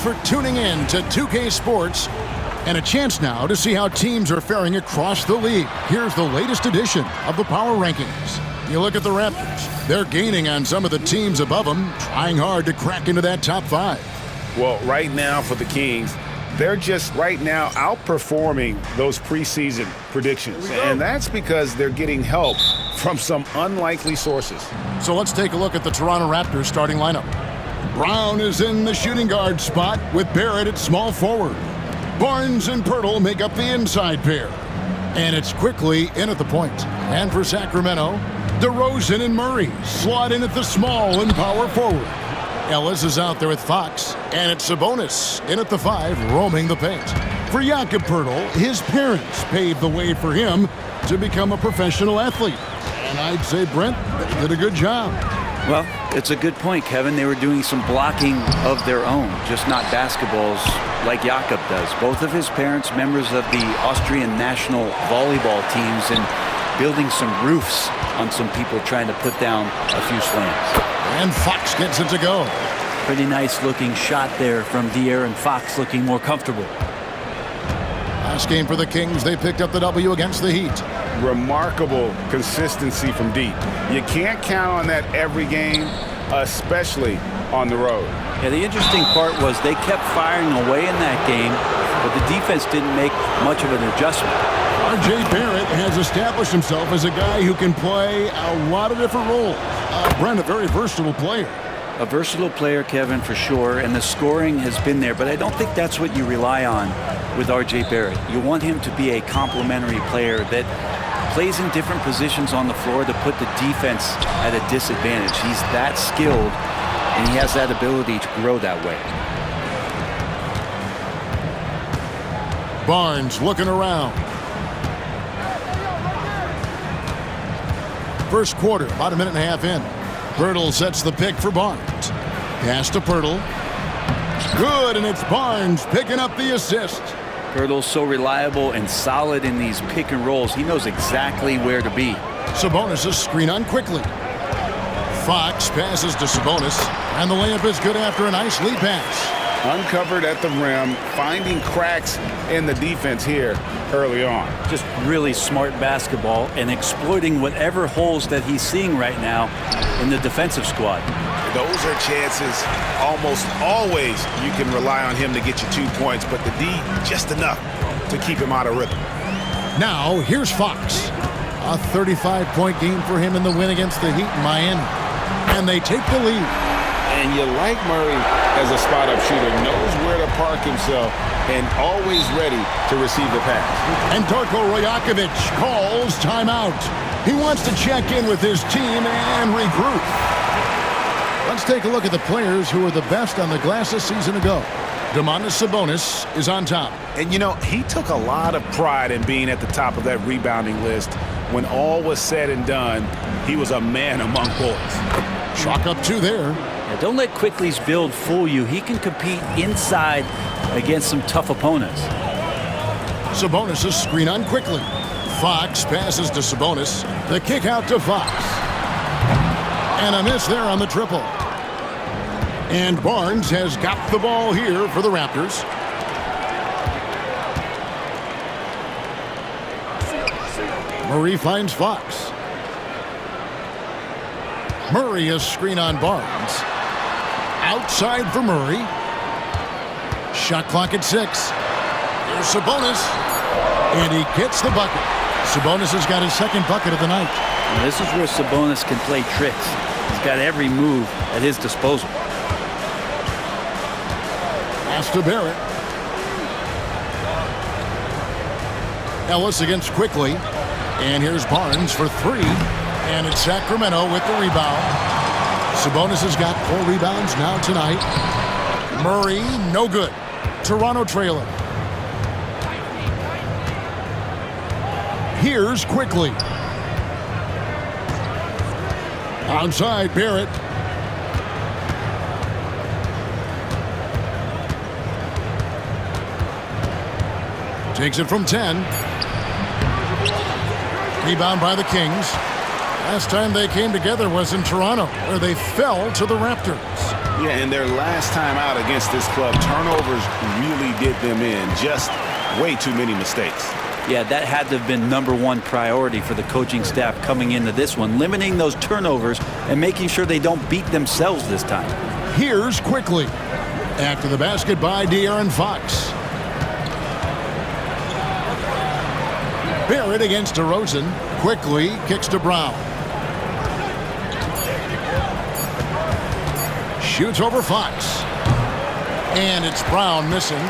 for tuning in to 2K Sports and a chance now to see how teams are faring across the league. Here's the latest edition of the Power Rankings. You look at the Raptors. They're gaining on some of the teams above them, trying hard to crack into that top 5. Well, right now for the Kings, they're just right now outperforming those preseason predictions. And that's because they're getting help from some unlikely sources. So let's take a look at the Toronto Raptors starting lineup. Brown is in the shooting guard spot with Barrett at small forward. Barnes and Pirtle make up the inside pair. And it's quickly in at the point. And for Sacramento, DeRozan and Murray slot in at the small and power forward. Ellis is out there with Fox, and it's Sabonis in at the 5, roaming the paint. For Jakob Pirtle, his parents paved the way for him to become a professional athlete. And I'd say, Brent, they did a good job. Well, it's a good point, Kevin. They were doing some blocking of their own, just not basketballs like Jakob does. Both of his parents, members of the Austrian national volleyball teams, and building some roofs on some people trying to put down a few slams. And Fox gets it to go. Pretty nice looking shot there from De'Aaron Fox, looking more comfortable. Last game for the Kings, they picked up the W against the Heat. Remarkable consistency from deep. You can't count on that every game, especially on the road. Yeah, the interesting part was they kept firing away in that game, but the defense didn't make much of an adjustment. R.J. Barrett has established himself as a guy who can play a lot of different roles. Brent, a very versatile player. A versatile player, Kevin, for sure, and the scoring has been there, but I don't think that's what you rely on with R.J. Barrett. You want him to be a complementary player that plays in different positions on the floor to put the defense at a disadvantage. He's that skilled, and he has that ability to grow that way. Barnes looking around. First quarter, about a minute and a half in. Pirtle sets the pick for Barnes. Pass to Pirtle. Good, and it's Barnes picking up the assist. Pirtle's so reliable and solid in these pick and rolls. He knows exactly where to be. Sabonis is screen on quickly. Fox passes to Sabonis, and the layup is good after a nice lead pass. Uncovered at the rim, finding cracks in the defense here early on. Just really smart basketball and exploiting whatever holes that he's seeing right now in the defensive squad. Those are chances almost always you can rely on him to get you 2 points, but the D just enough to keep him out of rhythm. Now, here's Fox. A 35-point game for him in the win against the Heat in Miami. And they take the lead. And you like Murray as a spot-up shooter, knows where to park himself, and always ready to receive the pass. And Darko Rajakovic calls timeout. He wants to check in with his team and regroup. Let's take a look at the players who were the best on the glass a season ago. Domantas Sabonis is on top. And, you know, he took a lot of pride in being at the top of that rebounding list. When all was said and done, he was a man among boys. Chalk up 2 there. Yeah, don't let Quickly's build fool you. He can compete inside against some tough opponents. Sabonis is screen on quickly. Fox passes to Sabonis. The kick out to Fox. And a miss there on the triple. And Barnes has got the ball here for the Raptors. Murray finds Fox. Murray is screen on Barnes. Outside for Murray. Shot clock at 6. Here's Sabonis. And he gets the bucket. Sabonis has got his second bucket of the night. And this is where Sabonis can play tricks. He's got every move at his disposal. Pass to Barrett. Ellis against Quickly. And here's Barnes for 3. And it's Sacramento with the rebound. Sabonis has got 4 rebounds now tonight. Murray, no good. Toronto trailing. Here's Quickly. Outside, Barrett. Takes it from 10. Rebound by the Kings. Last time they came together was in Toronto, where they fell to the Raptors. Yeah, and their last time out against this club, turnovers really did them in. Just way too many mistakes. Yeah, that had to have been #1 priority for the coaching staff coming into this one, limiting those turnovers and making sure they don't beat themselves this time. Here's Quickly. After the basket by De'Aaron Fox. Barrett against DeRozan. Quickly kicks to Brown. Shoots over Fox. And it's Brown missing.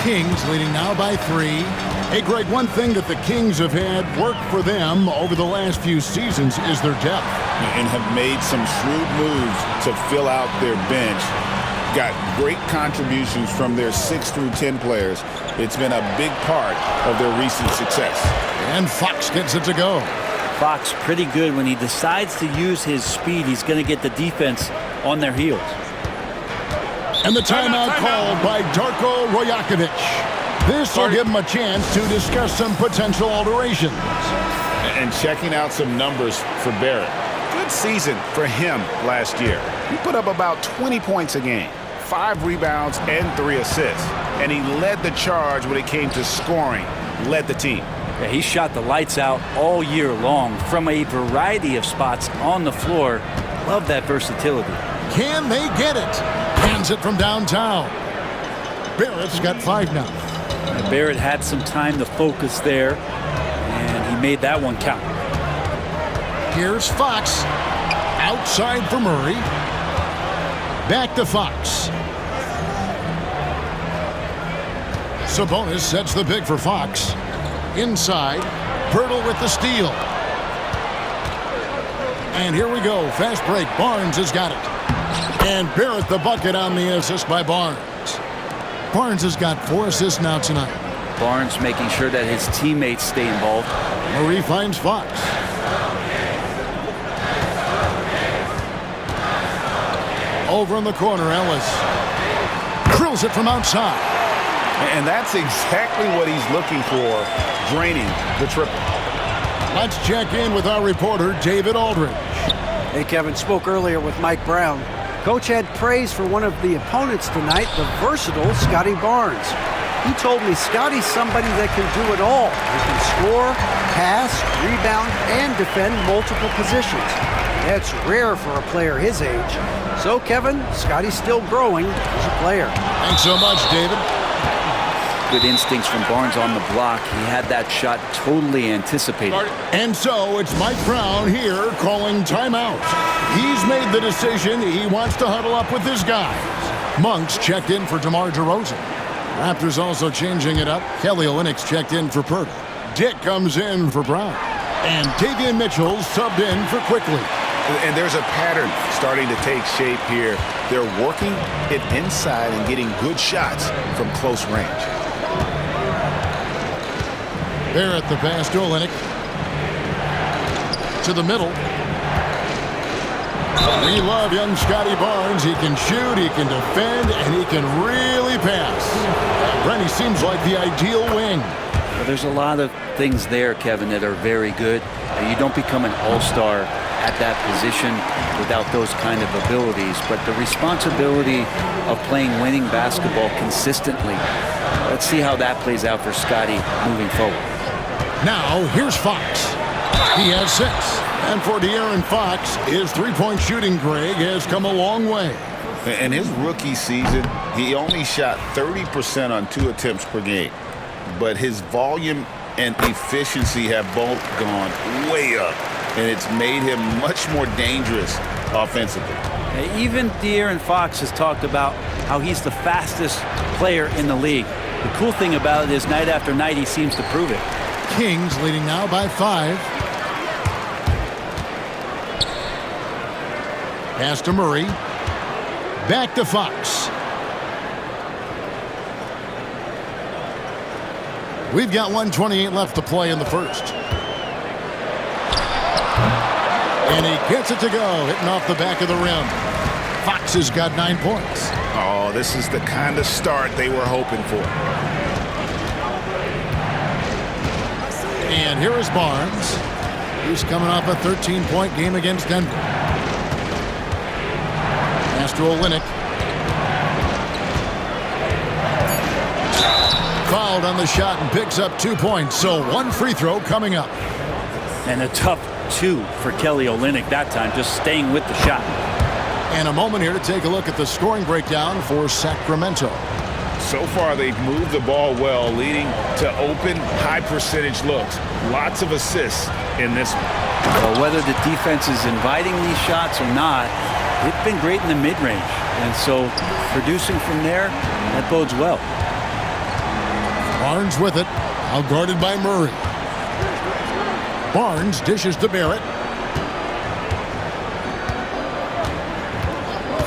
Kings leading now by 3. Hey, Greg, one thing that the Kings have had work for them over the last few seasons is their depth. And have made some shrewd moves to fill out their bench. Got great contributions from their 6 through 10 players. It's been a big part of their recent success. And Fox gets it to go. Fox pretty good when he decides to use his speed. He's going to get the defense on their heels. And the timeout called by Darko Rajakovic. This will give him a chance to discuss some potential alterations. And checking out some numbers for Barrett. Good season for him last year. He put up about 20 points a game, 5 rebounds, and 3 assists. And he led the charge when it came to scoring, led the team. Yeah, he shot the lights out all year long from a variety of spots on the floor. Love that versatility. Can they get it? Hands it from downtown. Barrett's got 5 now. Barrett had some time to focus there, and he made that one count. Here's Fox. Outside for Murray. Back to Fox. Sabonis sets the big for Fox. Inside. Pirtle with the steal. And here we go. Fast break. Barnes has got it. And Barrett the bucket on the assist by Barnes. Barnes has got 4 assists now tonight. Barnes making sure that his teammates stay involved. Murray finds Fox. Over in the corner, Ellis. Drills it from outside. And that's exactly what he's looking for, draining the triple. Let's check in with our reporter, David Aldridge. Hey, Kevin, spoke earlier with Mike Brown. Coach had praise for one of the opponents tonight, the versatile Scotty Barnes. He told me Scotty's somebody that can do it all. He can score, pass, rebound, and defend multiple positions. That's rare for a player his age. So, Kevin, Scotty's still growing as a player. Thanks so much, David. Good instincts from Barnes on the block. He had that shot totally anticipated. And so it's Mike Brown here calling timeout. He's made the decision he wants to huddle up with his guys. Monk's checked in for DeMar DeRozan. Raptors also changing it up. Kelly Olynyk's checked in for Pirtle. Dick comes in for Brown. And Davion Mitchell subbed in for Quickly. And there's a pattern starting to take shape here. They're working it inside and getting good shots from close range. Barrett the pass to Olynyk. To the middle. We love young Scotty Barnes. He can shoot, he can defend, and he can really pass. Brent, he seems like the ideal wing. Well, there's a lot of things there, Kevin, that are very good. You don't become an all-star at that position without those kind of abilities. But the responsibility of playing winning basketball consistently, let's see how that plays out for Scotty moving forward. Now, here's Fox. He has 6. And for De'Aaron Fox, his three-point shooting, Greg, has come a long way. In his rookie season, he only shot 30% on 2 attempts per game. But his volume and efficiency have both gone way up. And it's made him much more dangerous offensively. Even De'Aaron Fox has talked about how he's the fastest player in the league. The cool thing about it is night after night he seems to prove it. Kings leading now by 5. Pass to Murray. Back to Fox. We've got 1:28 left to play in the first. And he gets it to go, hitting off the back of the rim. Fox has got 9 points. Oh, this is the kind of start they were hoping for. And here is Barnes. He's coming off a 13-point game against Denver. Pass to Olynyk. fouled on the shot and picks up 2 points. So one free throw coming up. And a tough 2 for Kelly Olynyk that time, just staying with the shot. And a moment here to take a look at the scoring breakdown for Sacramento. So far, they've moved the ball well, leading to open, high-percentage looks. Lots of assists in this one. Well, whether the defense is inviting these shots or not, they've been great in the mid-range. And so producing from there, that bodes well. Barnes with it, out guarded by Murray. Barnes dishes to Barrett.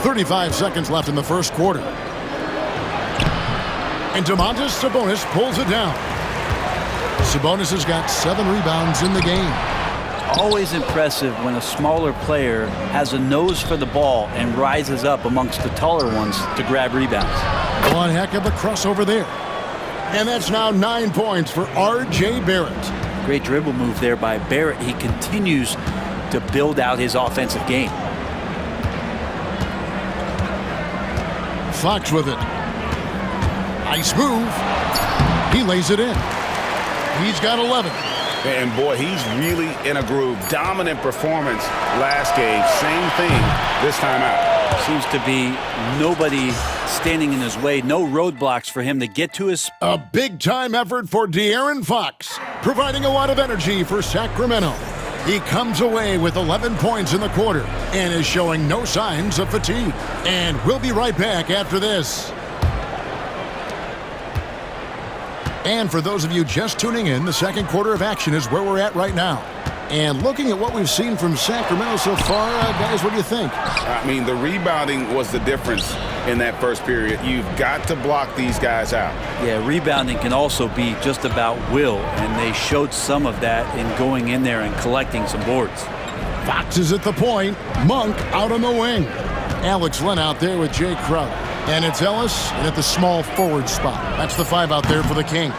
35 seconds left in the first quarter. And Domantas Sabonis pulls it down. Sabonis has got 7 rebounds in the game. Always impressive when a smaller player has a nose for the ball and rises up amongst the taller ones to grab rebounds. One heck of a crossover there. And that's now 9 points for R.J. Barrett. Great dribble move there by Barrett. He continues to build out his offensive game. Fox with it. Nice move. He lays it in. He's got 11. And boy, he's really in a groove. Dominant performance last game. Same thing this time out. Seems to be nobody standing in his way. No roadblocks for him to get to his... A big-time effort for De'Aaron Fox, providing a lot of energy for Sacramento. He comes away with 11 points in the quarter and is showing no signs of fatigue. And we'll be right back after this. And for those of you just tuning in, the second quarter of action is where we're at right now. And looking at what we've seen from Sacramento so far, guys, what do you think? I mean, the rebounding was the difference in that first period. You've got to block these guys out. Yeah, rebounding can also be just about will, and they showed some of that in going in there and collecting some boards. Fox is at the point. Monk out on the wing. Alex Len out there with Jay Crowder. And it's Ellis at the small forward spot. That's the 5 out there for the Kings.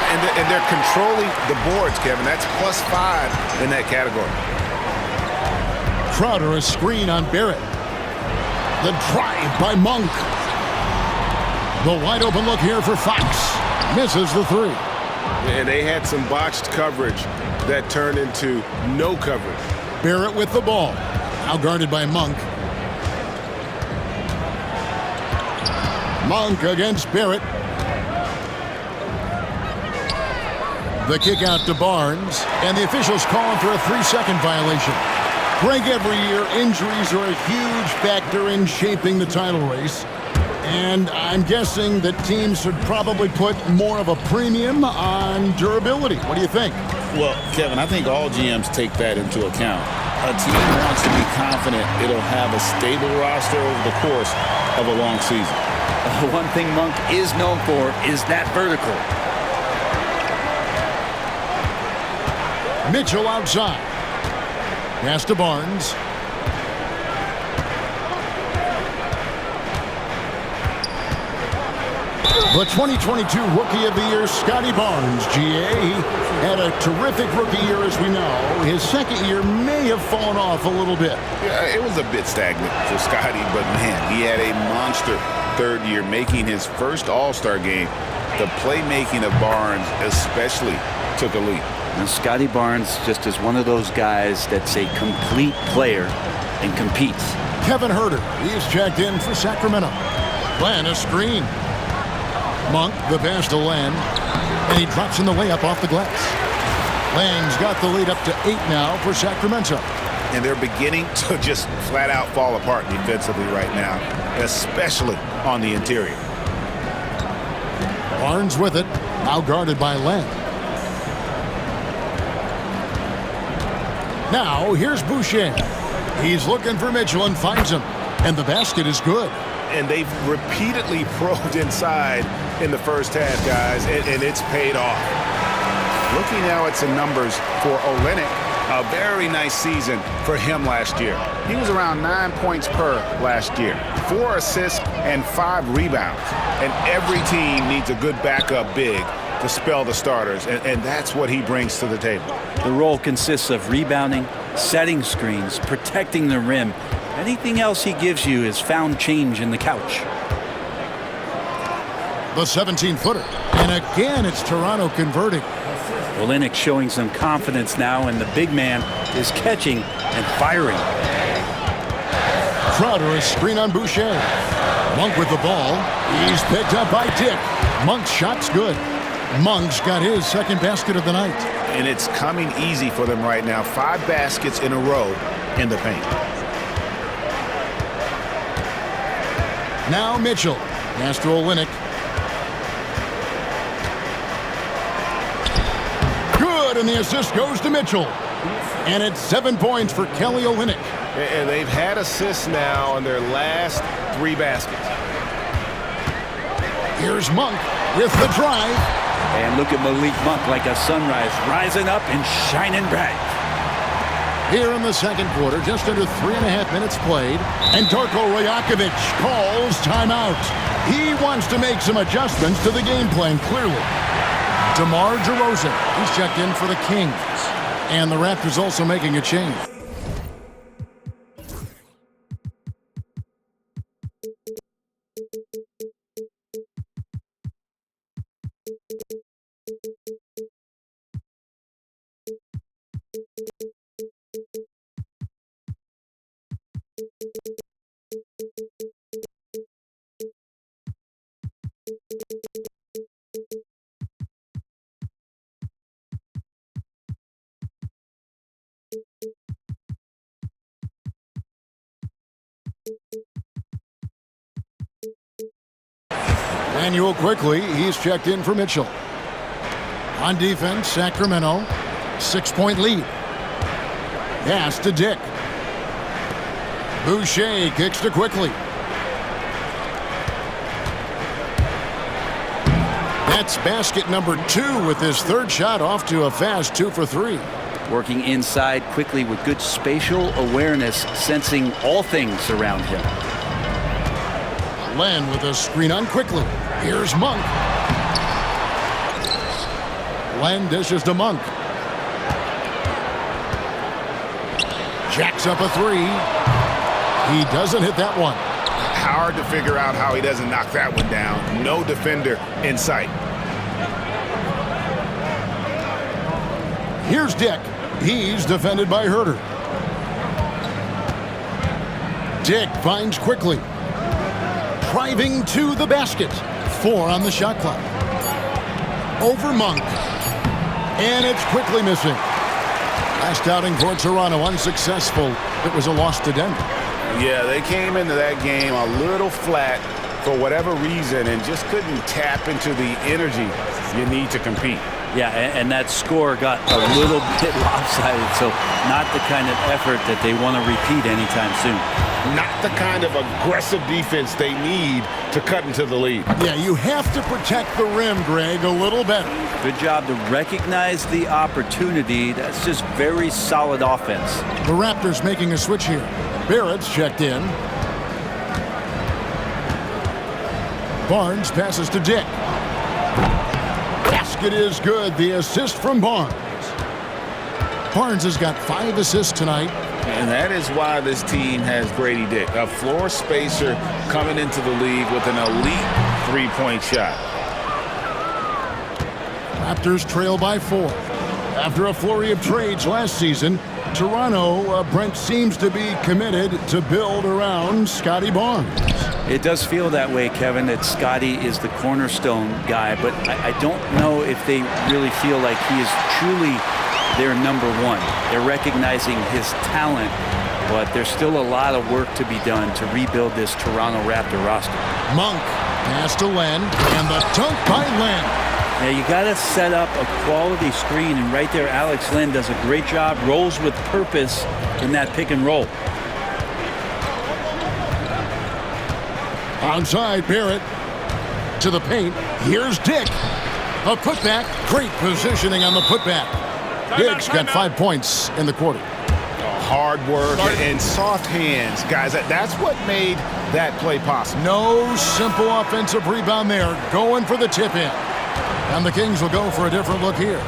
And they're controlling the boards, Kevin. That's +5 in that category. Crowder a screen on Barrett. The drive by Monk. The wide open look here for Fox. Misses the 3. And they had some botched coverage that turned into no coverage. Barrett with the ball. Now guarded by Monk. Monk against Barrett. The kick out to Barnes, and the officials calling for a 3-second violation. Greg, every year, injuries are a huge factor in shaping the title race. And I'm guessing that teams should probably put more of a premium on durability. What do you think? Well, Kevin, I think all GMs take that into account. A team wants to be confident it'll have a stable roster over the course of a long season. One thing Monk is known for is that vertical. Mitchell outside. Pass to Barnes. The 2022 Rookie of the Year, Scotty Barnes, GA, had a terrific rookie year, as we know. His second year may have fallen off a little bit. Yeah, it was a bit stagnant for Scotty, but man, he had a monster third year, making his first All-Star game. The playmaking of Barnes especially took a leap. And Scotty Barnes just is one of those guys that's a complete player and competes. Kevin Huerter, he's checked in for Sacramento. Len, a screen. Monk, the pass to Len, and he drops in the layup off the glass. Len's got the lead up to 8 now for Sacramento. And they're beginning to just flat out fall apart defensively right now, especially on the interior. Barnes with it, now guarded by Len. Now, here's Boucher. He's looking for Mitchell and finds him. And the basket is good. And they've repeatedly probed inside in the first half, guys, and it's paid off. Looking now at some numbers for Olynyk, a very nice season for him last year. He was around 9 points per last year, 4 assists and 5 rebounds. And every team needs a good backup big to spell the starters, and that's what he brings to the table. The role consists of rebounding, setting screens, protecting the rim. Anything else he gives you is found change in the couch. The 17-footer, And again, it's Toronto converting. Olynyk showing some confidence now, and the big man is catching and firing. Crowder, a screen on Boucher. Monk with the ball. He's picked up by Dick. Monk's shot's good. Monk's got his second basket of the night. And it's coming easy for them right now. 5 baskets in a row in the paint. Now Mitchell. Pass to Olynyk. Good, and the assist goes to Mitchell. And it's 7 points for Kelly Olynyk. And they've had assists now on their last 3 baskets. Here's Monk with the drive. And look at Malik Monk like a sunrise, rising up and shining bright. Here in the second quarter, just under 3.5 minutes played, and Darko Rajakovic calls timeout. He wants to make some adjustments to the game plan, clearly. DeMar DeRozan, he's checked in for the Kings. And the Raptors also making a change. Manuel quickly, he's checked in for Mitchell. On defense, Sacramento, 6-point lead. Pass to Dick. Boucher kicks to Quickly. That's basket number 2 with his third shot off to a fast 2 for 3. Working inside quickly with good spatial awareness, sensing all things around him. Len with a screen on Quickly. Here's Monk. Len dishes to Monk. Jacks up a 3. He doesn't hit that one. Hard to figure out how he doesn't knock that one down. No defender in sight. Here's Dick. He's defended by Herter. Dick finds Quickly. Driving to the basket. 4 on the shot clock. Over Monk. And it's Quickly missing. Last outing for Toronto unsuccessful. It was a loss to Denver. Yeah, they came into that game a little flat for whatever reason and just couldn't tap into the energy you need to compete. Yeah, and that score got a little bit lopsided, so not the kind of effort that they want to repeat anytime soon. Not the kind of aggressive defense they need to cut into the lead. Yeah, you have to protect the rim, Greg, a little better. Good job to recognize the opportunity. That's just very solid offense. The Raptors making a switch here. Barrett's checked in. Barnes passes to Dick. Basket is good. The assist from Barnes. Barnes has got 5 assists tonight. And that is why this team has Grady Dick, a floor spacer coming into the league with an elite three-point shot. Raptors trail by 4. After a flurry of trades last season, Toronto, Brent seems to be committed to build around Scotty Barnes. It does feel that way, Kevin, that Scotty is the cornerstone guy, but I don't know if they really feel like he is truly their number 1. They're recognizing his talent, but there's still a lot of work to be done to rebuild this Toronto Raptor roster. Monk, pass to Len, and the dunk by Len. Now you got to set up a quality screen, and right there Alex Len does a great job, rolls with purpose in that pick and roll. Outside, Barrett to the paint. Here's Dick. A putback. Great positioning on the putback. Dick's got 5 points in the quarter. Hard work and soft hands, guys. That's what made that play possible. No simple offensive rebound there. Going for the tip-in. And the Kings will go for a different look here.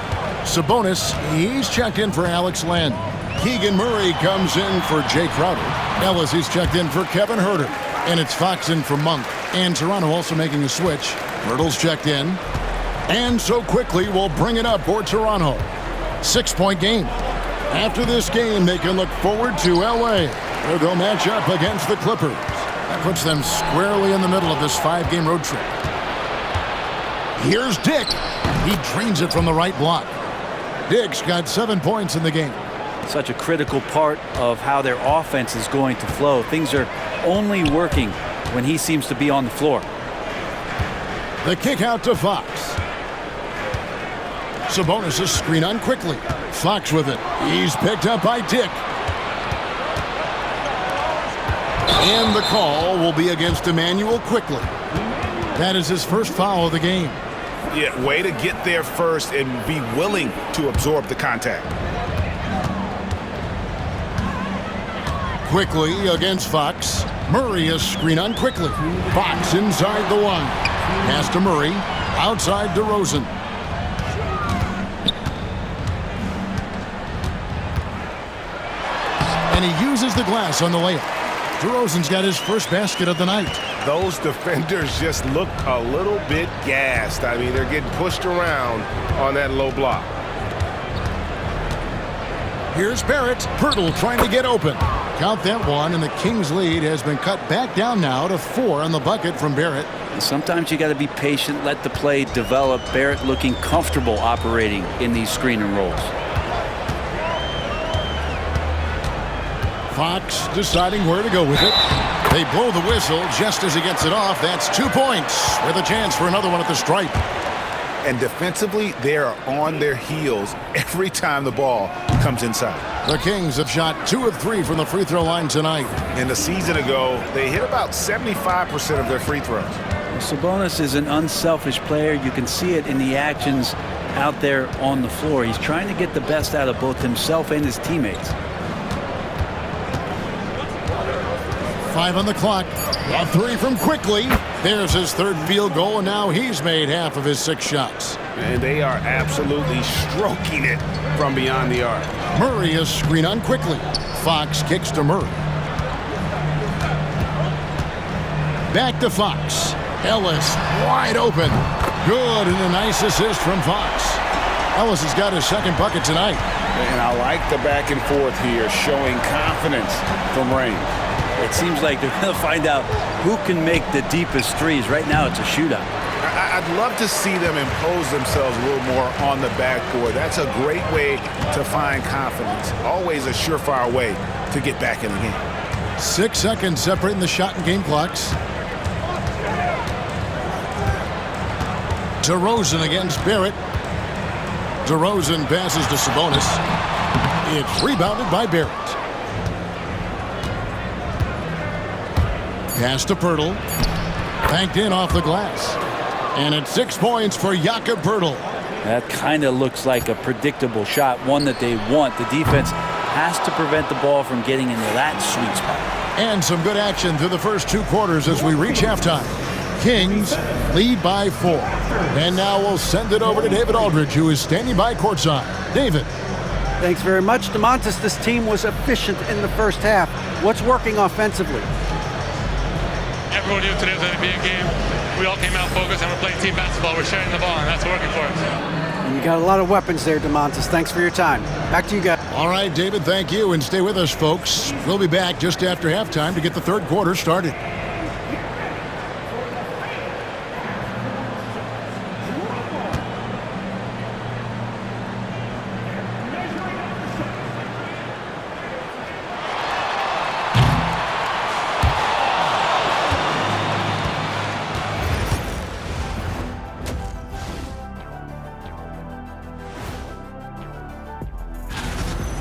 Sabonis, he's checked in for Alex Len. Keegan Murray comes in for Jay Crowder. Ellis, he's checked in for Kevin Herter. And it's Fox in for Monk. And Toronto also making a switch. Myrtle's checked in. And so quickly will bring it up for Toronto. 6-point game. After this game, they can look forward to L.A., where they'll match up against the Clippers. That puts them squarely in the middle of this 5-game road trip. Here's Dick. He drains it from the right block. Dick's got 7 points in the game. Such a critical part of how their offense is going to flow. Things are only working when he seems to be on the floor. The kick out to Fox. Sabonis is screen on quickly. Fox with it. He's picked up by Dick. And the call will be against Emmanuel quickly. That is his first foul of the game. Yeah, way to get there first and be willing to absorb the contact. Quickly against Fox. Murray is screen on quickly. Fox inside the one. Pass to Murray. Outside DeRozan. And he uses the glass on the layup. DeRozan's got his first basket of the night. Those defenders just look a little bit gassed. I mean, they're getting pushed around on that low block. Here's Barrett. Pirtle trying to get open. Count that one, and the Kings' lead has been cut back down now to 4 on the bucket from Barrett. Sometimes you got to be patient, let the play develop. Barrett looking comfortable operating in these screen and rolls. Fox deciding where to go with it. They blow the whistle just as he gets it off. That's 2 points with a chance for another one at the stripe. And defensively, they are on their heels every time the ball comes inside. The Kings have shot 2 of 3 from the free throw line tonight. And a season ago, they hit about 75% of their free throws. Sabonis is an unselfish player. You can see it in the actions out there on the floor. He's trying to get the best out of both himself and his teammates. 5 on the clock. A 3 from quickly. There's his third field goal, and now he's made half of his 6 shots. And they are absolutely stroking it from beyond the arc. Murray is screen on quickly. Fox kicks to Murray. Back to Fox. Ellis wide open. Good, and a nice assist from Fox. Ellis has got his second bucket tonight. And I like the back and forth here, showing confidence from range. It seems like they're going to find out who can make the deepest threes. Right now, it's a shootout. I'd love to see them impose themselves a little more on the backboard. That's a great way to find confidence. Always a surefire way to get back in the game. 6 seconds separating the shot and game clocks. DeRozan against Barrett. DeRozan passes to Sabonis. It's rebounded by Barrett. Pass to Pirtle. Banked in off the glass. And it's 6 points for Jakob Pirtle. That kind of looks like a predictable shot, one that they want. The defense has to prevent the ball from getting into that sweet spot. And some good action through the first 2 quarters as we reach halftime. Kings lead by 4. And now we'll send it over to David Aldridge, who is standing by courtside. David. Thanks very much, DeMontis. This team was efficient in the first half. What's working offensively? Everyone knew today was going to be a game. We all came out focused and we're playing team basketball. We're sharing the ball, and that's working for us. And you got a lot of weapons there, DeMontis. Thanks for your time. Back to you guys. All right, David, thank you. And stay with us, folks. We'll be back just after halftime to get the third quarter started.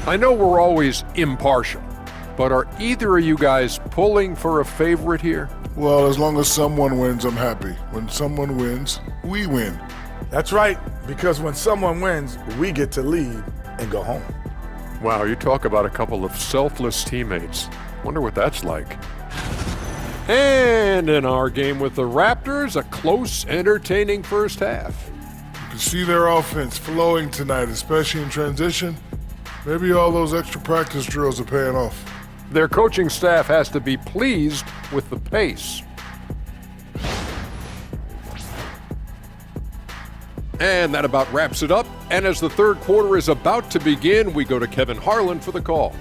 I know we're always impartial, but are either of you guys pulling for a favorite here? Well, as long as someone wins, I'm happy. When someone wins, we win. That's right, because when someone wins, we get to lead and go home. Wow, you talk about a couple of selfless teammates. Wonder what that's like. And in our game with the Raptors, a close, entertaining first half. You can see their offense flowing tonight, especially in transition. Maybe all those extra practice drills are paying off. Their coaching staff has to be pleased with the pace. And that about wraps it up. And as the third quarter is about to begin, we go to Kevin Harlan for the call.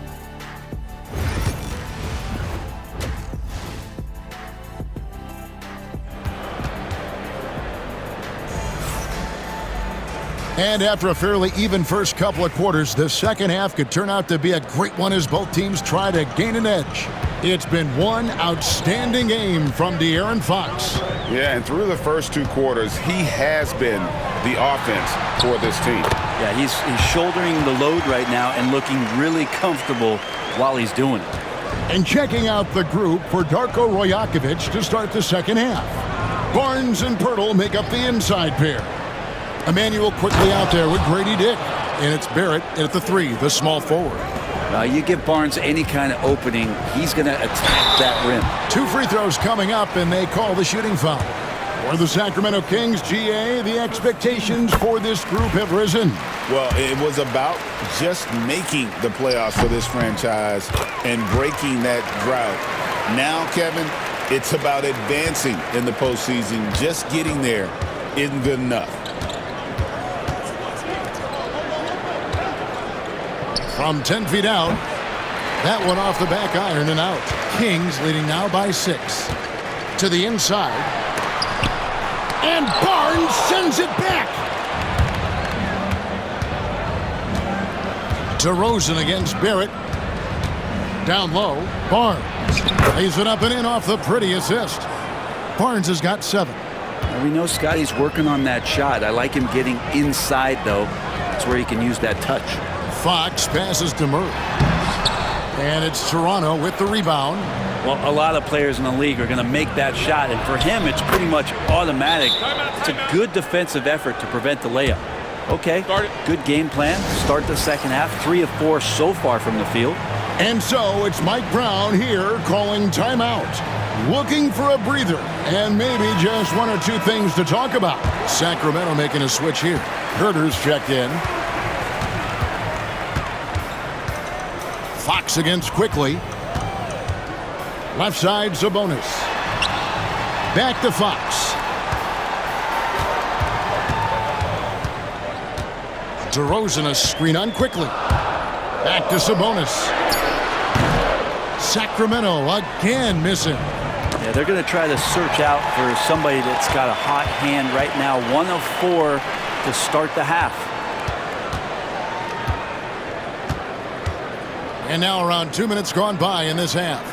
And after a fairly even first couple of quarters, the second half could turn out to be a great one as both teams try to gain an edge. It's been one outstanding game from De'Aaron Fox. Yeah, and through the first two quarters, he has been the offense for this team. Yeah, he's shouldering the load right now and looking really comfortable while he's doing it. And checking out the group for Darko Rajakovic to start the second half. Barnes and Pirtle make up the inside pair. Emmanuel quickly out there with Grady Dick. And it's Barrett at the three, the small forward. You give Barnes any kind of opening, he's going to attack that rim. 2 free throws coming up, and they call the shooting foul. For the Sacramento Kings, GA, the expectations for this group have risen. Well, it was about just making the playoffs for this franchise and breaking that drought. Now, Kevin, it's about advancing in the postseason. Just getting there isn't good enough. From 10 feet out, that one off the back iron and out. Kings leading now by 6. To the inside. And Barnes sends it back. DeRozan against Barrett. Down low, Barnes. Lays it up and in off the pretty assist. Barnes has got 7. We know Scotty's working on that shot. I like him getting inside, though. That's where he can use that touch. Fox passes to Murray. And it's Toronto with the rebound. Well, a lot of players in the league are going to make that shot, and for him, it's pretty much automatic. It's a good defensive effort to prevent the layup. Okay, good game plan. Start the second half. 3 of 4 so far from the field. And so it's Mike Brown here calling timeout. Looking for a breather and maybe just 1 or 2 things to talk about. Sacramento making a switch here. Herter's checked in. Fox against quickly. Left side, Sabonis. Back to Fox. DeRozan a screen on quickly. Back to Sabonis. Sacramento again missing. Yeah, they're going to try to search out for somebody that's got a hot hand right now. 1 of 4 to start the half. And now around 2 minutes gone by in this half.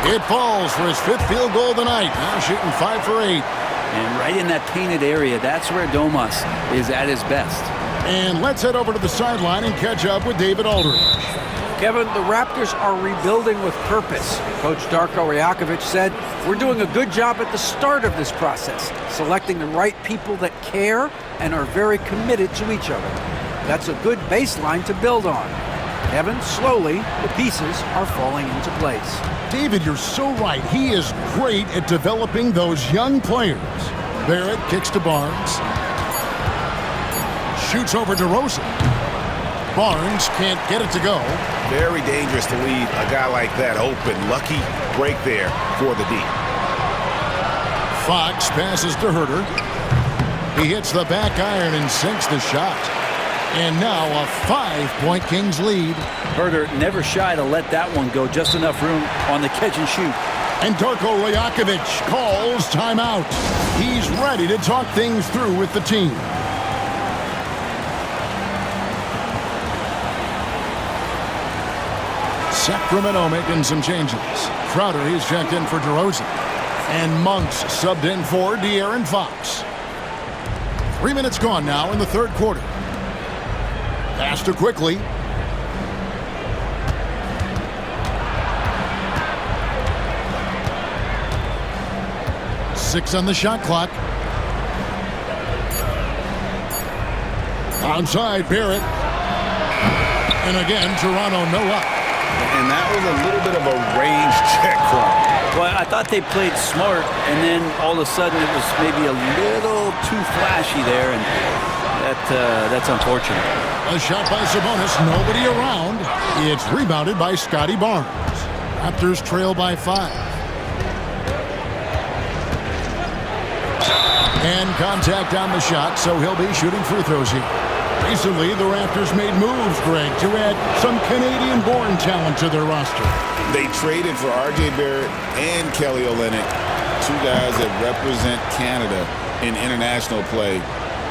It falls for his 5th field goal tonight. Now shooting 5 for 8. And right in that painted area, that's where Domas is at his best. And let's head over to the sideline and catch up with David Aldridge. Kevin, the Raptors are rebuilding with purpose. Coach Darko Rajakovic said, "We're doing a good job at the start of this process, selecting the right people that care and are very committed to each other. That's a good baseline to build on." Kevin, slowly, the pieces are falling into place. David, you're so right. He is great at developing those young players. Barrett kicks to Barnes. Shoots over DeRozan. Barnes can't get it to go. Very dangerous to leave a guy like that open. Lucky break there for the D. Fox passes to Herter. He hits the back iron and sinks the shot. And now a 5-point Kings lead. Herter never shy to let that one go. Just enough room on the catch and shoot. And Darko Rajakovic calls timeout. He's ready to talk things through with the team. Sacramento making some changes. Crowder, he's checked in for DeRozan. And Monk's subbed in for De'Aaron Fox. 3 minutes gone now in the third quarter. Pass to quickly. Six on the shot clock. Onside, Barrett. And again, Toronto no up. And that was a little bit of a range check from him. Well, I thought they played smart, and then all of a sudden it was maybe a little too flashy there, and that's unfortunate. A shot by Sabonis, nobody around. It's rebounded by Scotty Barnes. Raptors trail by 5. And contact on the shot, so he'll be shooting free throws here. Recently, the Raptors made moves, Greg, to add some Canadian-born talent to their roster. They traded for R.J. Barrett and Kelly Olynyk, two guys that represent Canada in international play,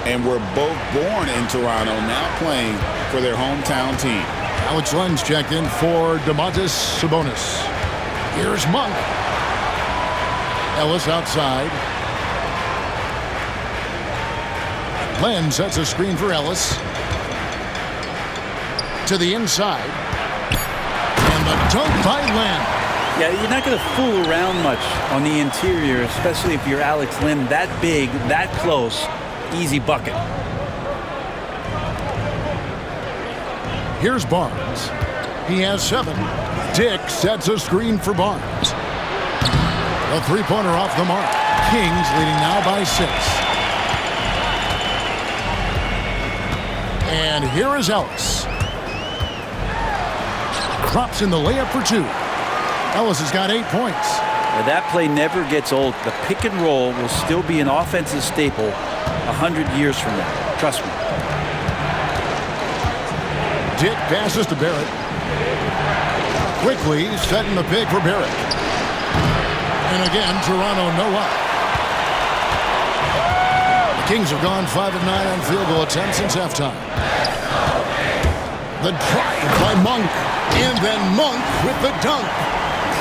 and were both born in Toronto, now playing for their hometown team. Alex Len's checked in for Domantas Sabonis. Here's Monk. Ellis outside. Len sets a screen for Ellis. To the inside. And the dunk by Len. Yeah, you're not going to fool around much on the interior, especially if you're Alex Len, that big, that close, easy bucket. Here's Barnes. He has 7. Dick sets a screen for Barnes. A three-pointer off the mark. Kings leading now by 6. And here is Ellis. Drops in the layup for 2. Ellis has got 8 points. Now that play never gets old. The pick and roll will still be an offensive staple 100 years from now. Trust me. Dick passes to Barrett. Quickly setting the pick for Barrett. And again, Toronto no up. The Kings have gone 5 of 9 on field goal attempts since halftime. The drive by Monk. And then Monk with the dunk.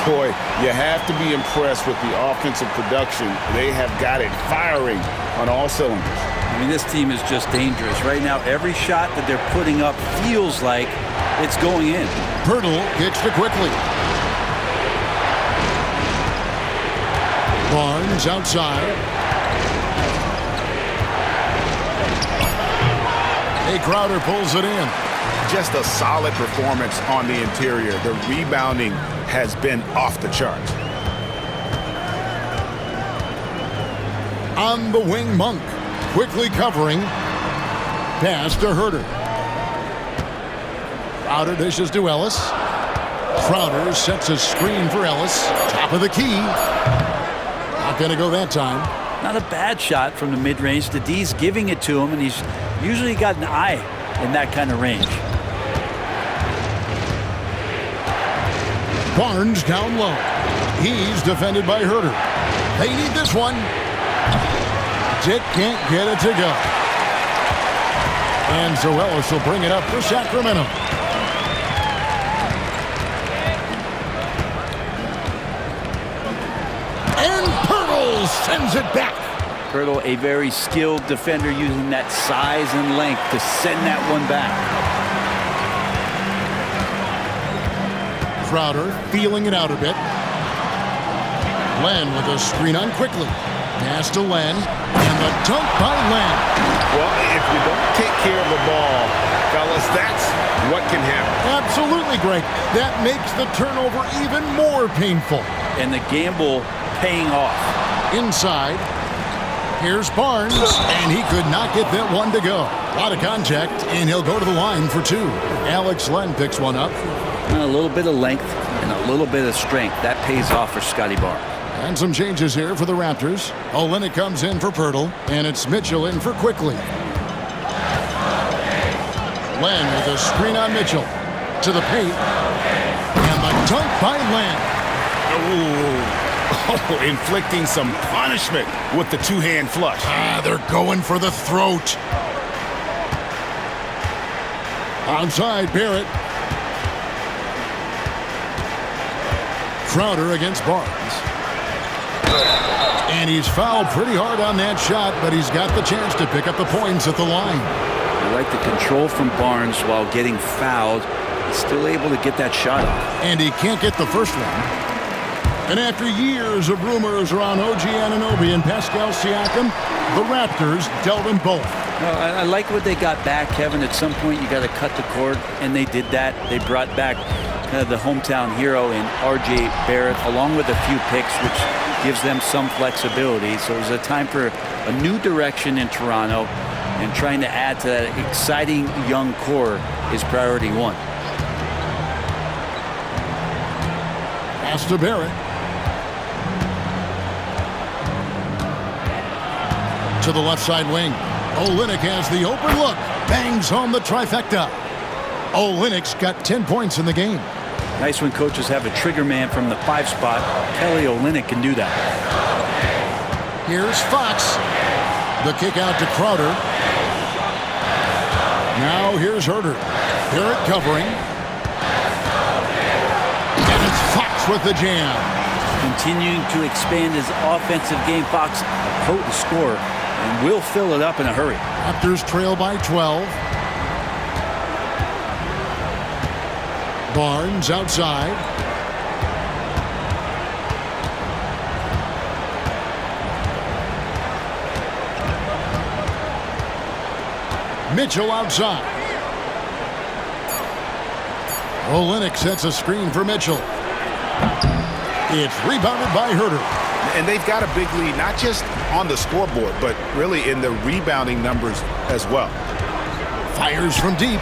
Boy, you have to be impressed with the offensive production. They have got it firing on all cylinders. I mean, this team is just dangerous. Right now, every shot that they're putting up feels like it's going in. Pirtle kicks to Quickly. Barnes outside. Hey, Crowder pulls it in. Just a solid performance on the interior. The rebounding has been off the charts. On the wing, Monk. Quickly covering. Pass to Herter. Crowder dishes to Ellis. Crowder sets a screen for Ellis. Top of the key. Not going to go that time. Not a bad shot from the mid-range. The D's giving it to him, and he's usually got an eye in that kind of range. Barnes down low. He's defended by Herter. They need this one. Dick can't get it to go. And so Ellis will bring it up for Sacramento. And Pirtle sends it back. Pirtle, a very skilled defender, using that size and length to send that one back. Crowder feeling it out a bit. Len with a screen on Quickly. Pass to Len. And the dunk by Len. Well, if you don't take care of the ball, fellas, that's what can happen. Absolutely, Greg. That makes the turnover even more painful. And the gamble paying off. Inside. Here's Barnes, and he could not get that one to go. A lot of contact, and he'll go to the line for 2. Alex Len picks one up. And a little bit of length and a little bit of strength. That pays off for Scotty Barnes. And some changes here for the Raptors. Olynyk comes in for Pirtle, and it's Mitchell in for Quickly. Len with a screen on Mitchell. To the paint. And the dunk by Len. Oh, inflicting some punishment with the two-hand flush. They're going for the throat. Outside, Barrett. Crowder against Barnes. And he's fouled pretty hard on that shot, but he's got the chance to pick up the points at the line. I like the control from Barnes while getting fouled. He's still able to get that shot off. And he can't get the first one. And after years of rumors around OG Anunoby and Pascal Siakam, the Raptors dealt them both. Well, I like what they got back, Kevin. At some point, you got to cut the cord, and they did that. They brought back the hometown hero in R.J. Barrett, along with a few picks, which gives them some flexibility. So it was a time for a new direction in Toronto, and trying to add to that exciting young core is priority 1. Pass to Barrett. to the left side wing. Olynyk has the open look. Bangs home the trifecta. Olynyk's got 10 points in the game. Nice when coaches have a trigger man from the 5 spot. Kelly Olynyk can do that. Here's Fox. The kick out to Crowder. Now here's Herter. Barrett covering. And it's Fox with the jam. Continuing to expand his offensive game, Fox, a potent scorer, and will fill it up in a hurry. Raptors trail by 12. Barnes outside. Mitchell outside. Olynyk sets a screen for Mitchell. It's rebounded by Herter. And they've got a big lead, not just on the scoreboard, but really in the rebounding numbers as well. Fires from deep.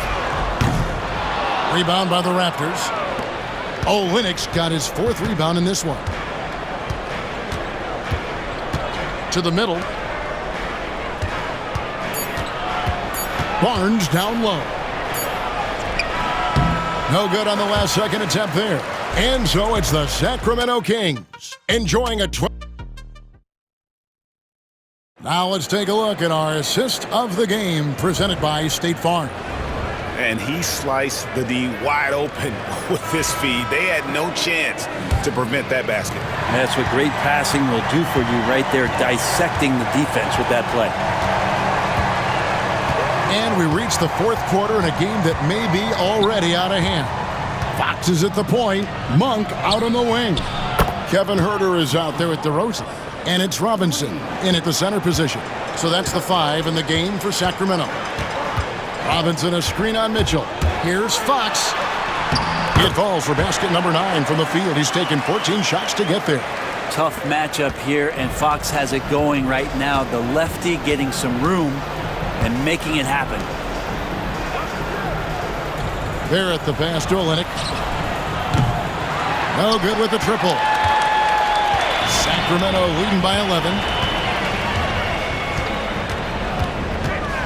Rebound by the Raptors. Olynyk's got his 4th rebound in this one. To the middle. Barnes down low. No good on the last second attempt there. And so it's the Sacramento Kings enjoying a 12. Now let's take a look at our assist of the game presented by State Farm. And he sliced the D wide open with this feed. They had no chance to prevent that basket. That's what great passing will do for you right there, dissecting the defense with that play. And we reach the 4th quarter in a game that may be already out of hand. Fox is at the point. Monk out on the wing. Kevin Herter is out there at DeRozan. And it's Robinson in at the center position. So that's the 5 in the game for Sacramento. Robinson a screen on Mitchell. Here's Fox. It falls for basket number 9 from the field. He's taken 14 shots to get there. Tough matchup here, and Fox has it going right now. The lefty getting some room and making it happen. There at the pass to Olynyk. No good with the triple. Sacramento leading by 11.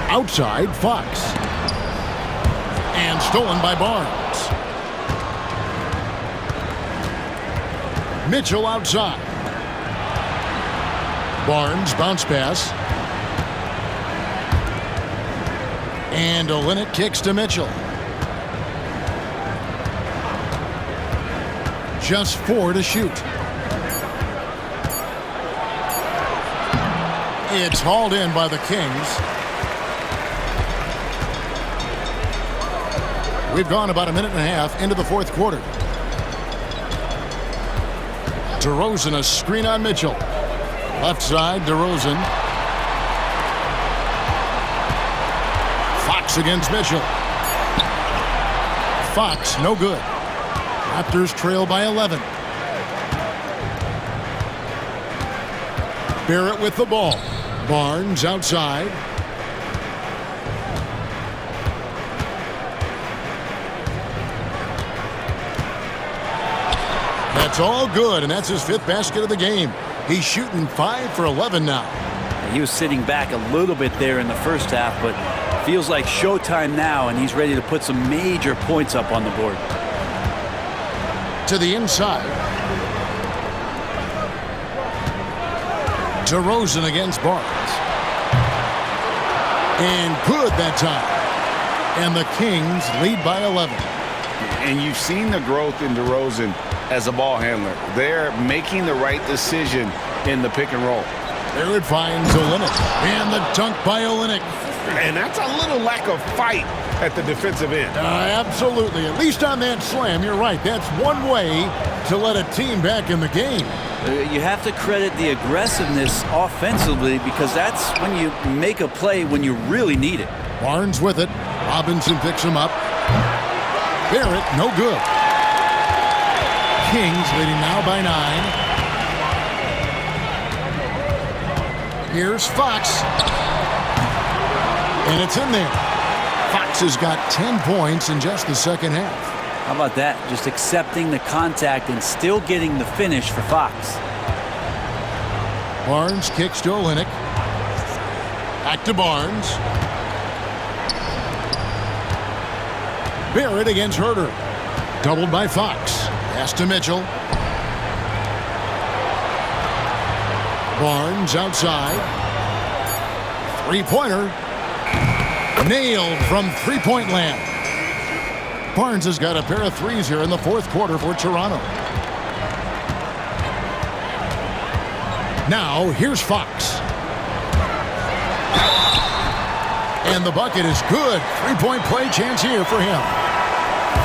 Outside, Fox. And stolen by Barnes. Mitchell outside. Barnes bounce pass. And Olynyk kicks to Mitchell. Just 4 to shoot. It's hauled in by the Kings. We've gone about a minute and a half into the 4th quarter. DeRozan a screen on Mitchell. Left side, DeRozan. Fox against Mitchell. Fox, no good. Raptors trail by 11. Barrett with the ball. Barnes outside. That's all good, and that's his 5th basket of the game. He's shooting 5 for 11 now. He was sitting back a little bit there in the first half, but feels like showtime now, and he's ready to put some major points up on the board. To the inside. DeRozan against Barnes. And good that time. And the Kings lead by 11. And you've seen the growth in DeRozan as a ball handler. They're making the right decision in the pick and roll. There it finds Olynyk. And the dunk by Olynyk. And that's a little lack of fight at the defensive end. Absolutely. At least on that slam, you're right. That's one way to let a team back in the game. You have to credit the aggressiveness offensively, because that's when you make a play when you really need it. Barnes with it. Robinson picks him up. Barrett, no good. Kings leading now by 9. Here's Fox. And it's in there. Fox has got 10 points in just the second half. How about that? Just accepting the contact and still getting the finish for Fox. Barnes kicks to Olynyk. Back to Barnes. Barrett against Herter. Doubled by Fox. Pass to Mitchell. Barnes outside. Three-pointer. Nailed from three-point land. Barnes has got a pair of threes here in the fourth quarter for Toronto. Now, here's Fox. And the bucket is good. Three-point play chance here for him.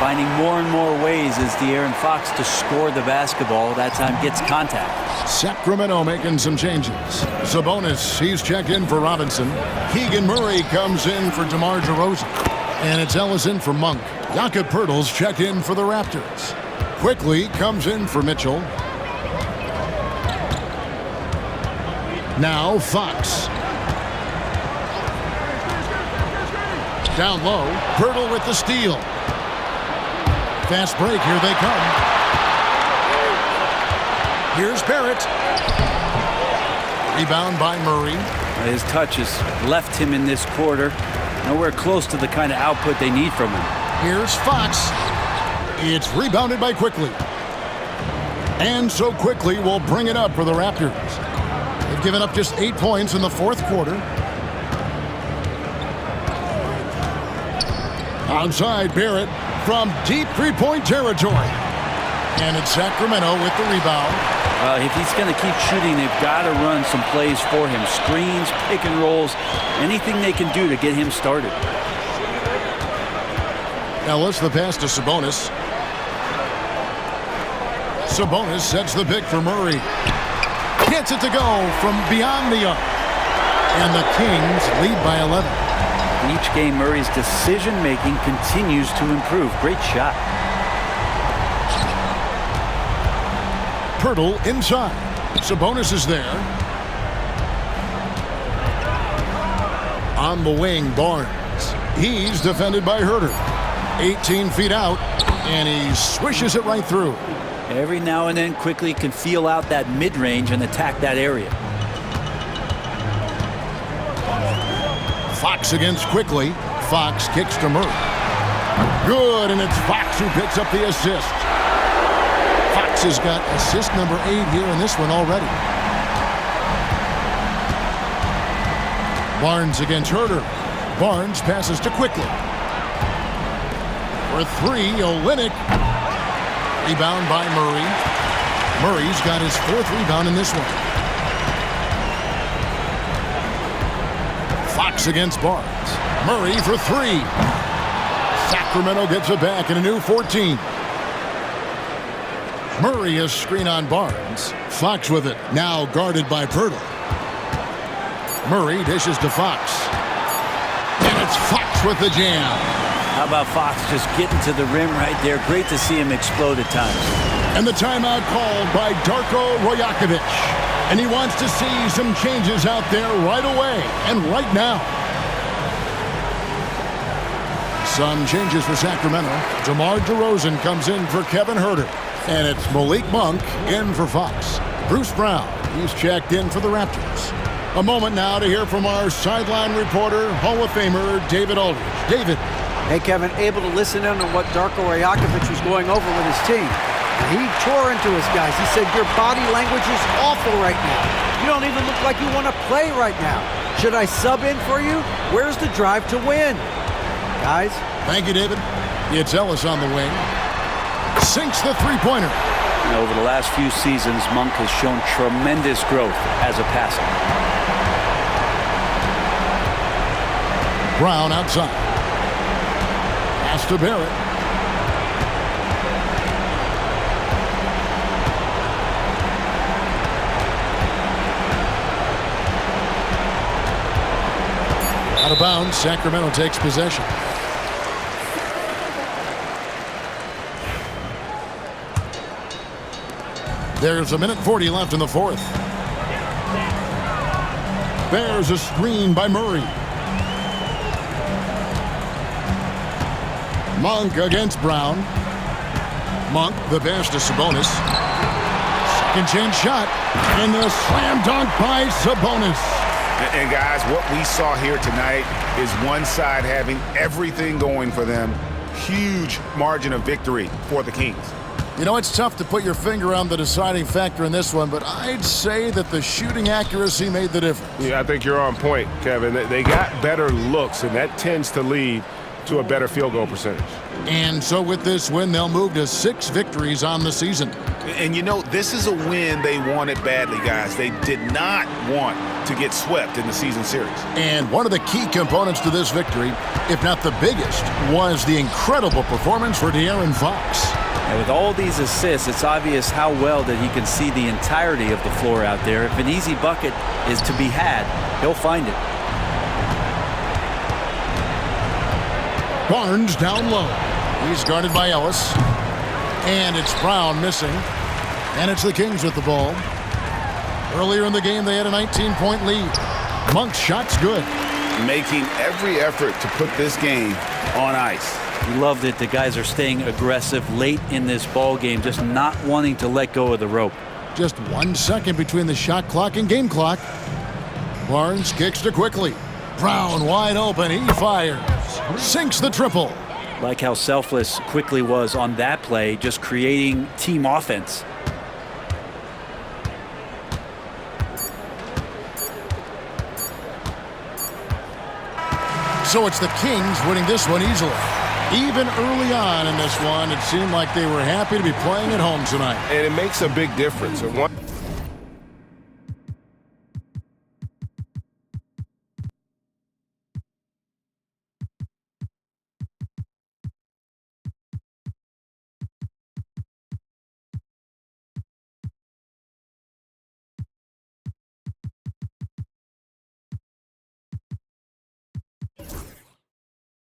Finding more and more ways as De'Aaron Fox to score the basketball. That time gets contact. Sacramento making some changes. Sabonis, he's checked in for Robinson. Keegan Murray comes in for DeMar DeRozan. And it's Ellis in for Monk. Jakob Poeltl's checked in for the Raptors. Quickly comes in for Mitchell. Now Fox. Down low, Poeltl with the steal. Fast break, here they come. Here's Barrett. Rebound by Murray. His touch has left him in this quarter. Nowhere close to the kind of output they need from him. Here's Fox. It's rebounded by Quickly. And so Quickly will bring it up for the Raptors. They've given up just 8 points in the fourth quarter. Outside Barrett from deep three-point territory. And it's Sacramento with the rebound. If he's going to keep shooting, they've got to run some plays for him. Screens, pick and rolls, anything they can do to get him started. Ellis the pass to Sabonis. Sabonis sets the pick for Murray. Gets it to go from beyond the arc. And the Kings lead by 11. In each game, Murray's decision-making continues to improve. Great shot. Poeltl inside. Sabonis is there. On the wing, Barnes. He's defended by Herter. 18 feet out, and he swishes it right through. Every now and then, Quickly can feel out that mid-range and attack that area. Fox against Quickly. Fox kicks to Murray. Good, and it's Fox who picks up the assist. Fox has got assist number 8 here in this one already. Barnes against Herter. Barnes passes to Quickly. For 3, Olynyk. Rebound by Murray. Murray's got his 4th rebound in this one. Fox against Barnes. Murray for 3. Sacramento gets it back in a new 14. Murray is screen on Barnes. Fox with it. Now guarded by Poeltl. Murray dishes to Fox. And it's Fox with the jam. How about Fox just getting to the rim right there? Great to see him explode at times. And the timeout called by Darko Rajakovic. And he wants to see some changes out there right away and right now. Some changes for Sacramento. DeMar DeRozan comes in for Kevin Herter. And it's Malik Monk in for Fox. Bruce Brown, he's checked in for the Raptors. A moment now to hear from our sideline reporter, Hall of Famer David Aldridge. David. Hey, Kevin, able to listen in on what Darko Rajakovic was going over with his team. He tore into his guys. He said, your body language is awful right now. You don't even look like you want to play right now. Should I sub in for you? Where's the drive to win? Guys? Thank you, David. It's Ellis on the wing. Sinks the three-pointer. Over the last few seasons, Monk has shown tremendous growth as a passer. Brown outside. Pass to Barrett. Out of bounds, Sacramento takes possession. There's a minute 40 left in the fourth. There's a screen by Murray. Monk against Brown. Monk, the pass to Sabonis. Second chance shot. And the slam dunk by Sabonis. And guys, what we saw here tonight is one side having everything going for them. Huge margin of victory for the Kings. You know, it's tough to put your finger on the deciding factor in this one, but I'd say that the shooting accuracy made the difference. Yeah, I think you're on point, Kevin. They got better looks, and that tends to lead to a better field goal percentage. And so with this win, they'll move to 6 victories on the season. And you know, this is a win they wanted badly, guys. They did not want to get swept in the season series. And one of the key components to this victory, if not the biggest, was the incredible performance for De'Aaron Fox. And with all these assists, it's obvious how well that he can see the entirety of the floor out there. If an easy bucket is to be had, he'll find it. Barnes down low. He's guarded by Ellis. And it's Brown missing. And it's the Kings with the ball. Earlier in the game, they had a 19-point lead. Monk's shot's good. Making every effort to put this game on ice. We love that the guys are staying aggressive late in this ball game, just not wanting to let go of the rope. Just 1 second between the shot clock and game clock. Barnes kicks to quickly. Brown wide open. He fires. Sinks the triple. Like how selfless Quickly was on that play, just creating team offense. So it's the Kings winning this one easily. Even early on in this one, it seemed like they were happy to be playing at home tonight. And it makes a big difference.